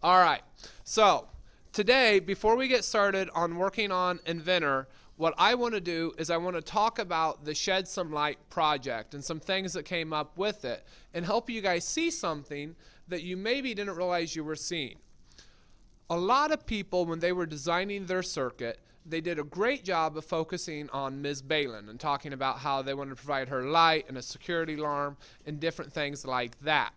All right. So today, before we get started on working on Inventor, what I want to do is I want to talk about the Shed Some Light project and some things that came up with it and help you guys see something that you maybe didn't realize you were seeing. A lot of people, when they were designing their circuit, they did a great job of focusing on Ms. Balin and talking about how they wanted to provide her light and a security alarm and different things like that.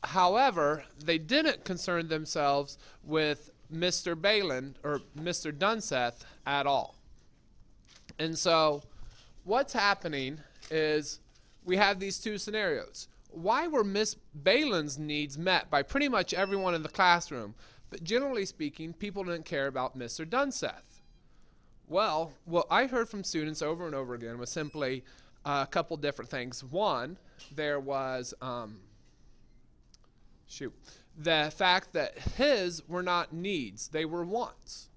However, they didn't concern themselves with Mr. Balin or Mr. Dunseth at all. And so what's happening is we have these two scenarios. Why were Miss Balin's needs met by pretty much everyone in the classroom? But generally speaking, people didn't care about Mr. Dunseth. Well, what I heard from students over and over again was simply a couple different things. One, there was the fact that his were not needs, they were wants.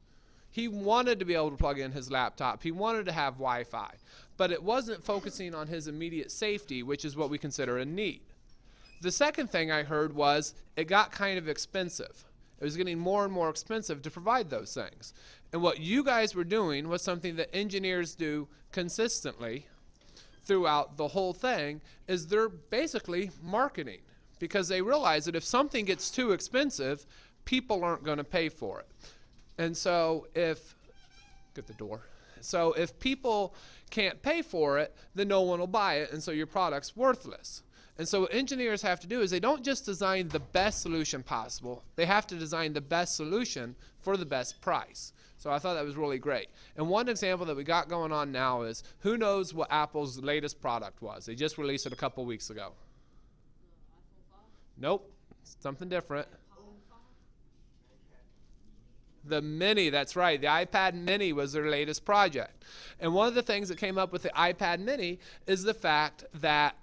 He wanted to be able to plug in his laptop. He wanted to have Wi-Fi, but it wasn't focusing on his immediate safety, which is what we consider a need. The second thing I heard was it got kind of expensive. It was getting more and more expensive to provide those things. And what you guys were doing was something that engineers do consistently throughout the whole thing, is they're basically marketing, because they realize that if something gets too expensive, people aren't going to pay for it. And so if people can't pay for it, then no one will buy it, and so your product's worthless. And so what engineers have to do is they don't just design the best solution possible, they have to design the best solution for the best price. So I thought that was really great. And one example that we got going on now is, who knows what Apple's latest product was? They just released it a couple weeks ago. Nope, something different. The Mini, that's right. The iPad Mini was their latest project. And one of the things that came up with the iPad Mini is the fact that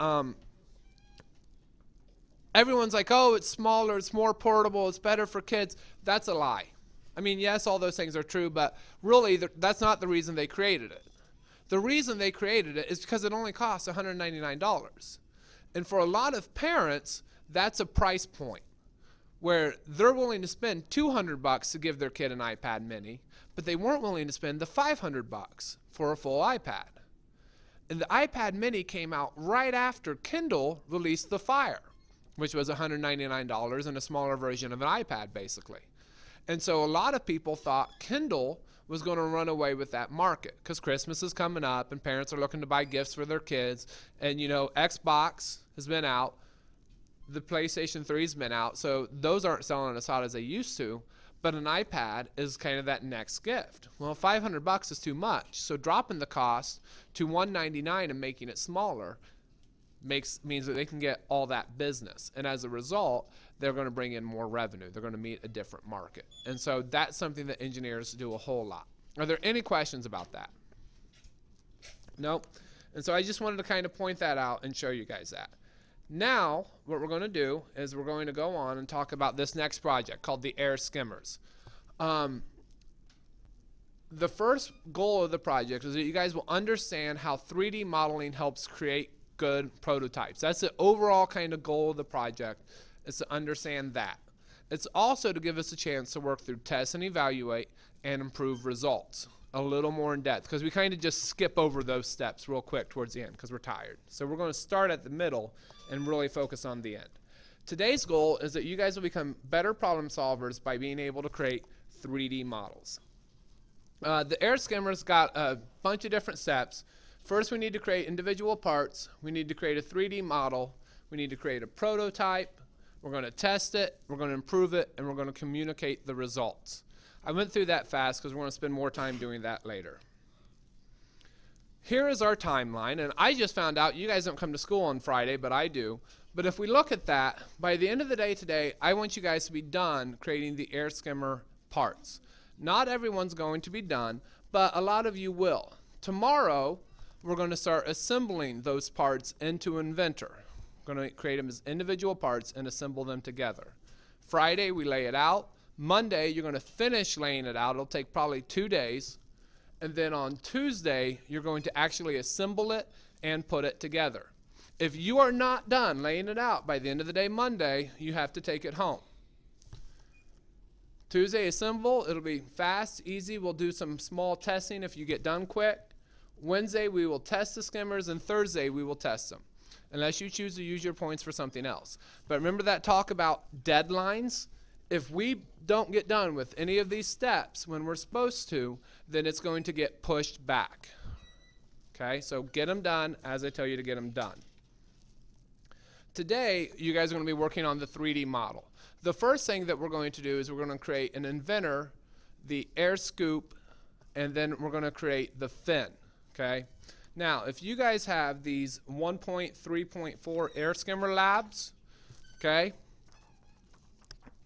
everyone's like, oh, it's smaller, it's more portable, it's better for kids. That's a lie. I mean, yes, all those things are true, but really that's not the reason they created it. The reason they created it is because it only costs $199. And for a lot of parents, that's a price point where they're willing to spend $200 to give their kid an iPad Mini, but they weren't willing to spend the $500 for a full iPad. And the iPad Mini came out right after Kindle released the Fire, which was $199 and a smaller version of an iPad, basically. And so a lot of people thought Kindle was going to run away with that market because Christmas is coming up and parents are looking to buy gifts for their kids. And, you know, Xbox has been out. The PlayStation 3's been out, so those aren't selling as hot as they used to, but an iPad is kind of that next gift. Well, $500 is too much, so dropping the cost to $199 and making it smaller means that they can get all that business, and as a result, they're going to bring in more revenue. They're going to meet a different market, and so that's something that engineers do a whole lot. Are there any questions about that? Nope. And so I just wanted to kind of point that out and show you guys that. Now, what we're going to do is we're going to go on and talk about this next project called the Air Skimmers. The first goal of the project is that you guys will understand how 3D modeling helps create good prototypes. That's the overall kind of goal of the project, is to understand that. It's also to give us a chance to work through test and evaluate and improve results a little more in depth, because we kind of just skip over those steps real quick towards the end because we're tired. So we're going to start at the middle and really focus on the end. Today's goal is that you guys will become better problem solvers by being able to create 3D models. The Air Skimmers got a bunch of different steps. First, we need to create individual parts. We need to create a 3D model. We need to create a prototype. We're going to test it, we're going to improve it, and we're going to communicate the results. I went through that fast because we're going to spend more time doing that later. Here is our timeline, and I just found out you guys don't come to school on Friday, but I do. But if we look at that, by the end of the day today, I want you guys to be done creating the Air Skimmer parts. Not everyone's going to be done, but a lot of you will. Tomorrow, we're going to start assembling those parts into Inventor. We're going to create them as individual parts and assemble them together. Friday, we lay it out. Monday, you're going to finish laying it out. It'll take probably 2 days. And then on Tuesday, you're going to actually assemble it and put it together. If you are not done laying it out by the end of the day Monday, you have to take it home. Tuesday is simple. It'll be fast, easy. We'll do some small testing if you get done quick. Wednesday, we will test the skimmers, and Thursday, we will test them, unless you choose to use your points for something else. But remember that talk about deadlines? If we don't get done with any of these steps when we're supposed to, then it's going to get pushed back. Okay, so get them done as I tell you to get them done. Today, you guys are going to be working on the 3D model. The first thing that we're going to do is we're going to create an inventor, the air scoop, and then we're going to create the fin. Okay. Now, if you guys have these 1.3.4 air skimmer labs, okay,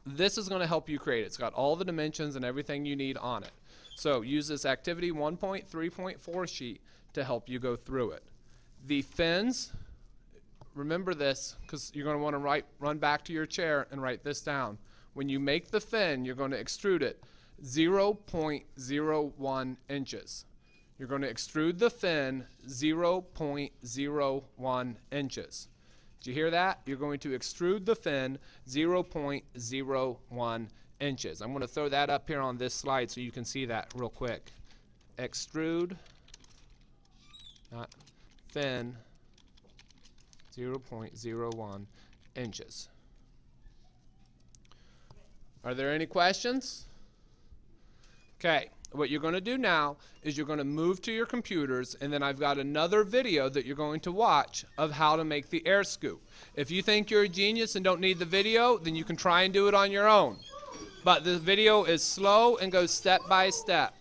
this is going to help you create it. It's got all the dimensions and everything you need on it. So use this activity 1.3.4 sheet to help you go through it. The fins, remember this because you're going to want to run back to your chair and write this down. When you make the fin, you're going to extrude it 0.01 inches. You're going to extrude the fin 0.01 inches. Did you hear that? You're going to extrude the fin 0.01 inches. I'm going to throw that up here on this slide so you can see that real quick. Extrude, not fin, 0.01 inches. Are there any questions? Okay. What you're going to do now is you're going to move to your computers, and then I've got another video that you're going to watch of how to make the air scoop. If you think you're a genius and don't need the video, then you can try and do it on your own. But the video is slow and goes step by step.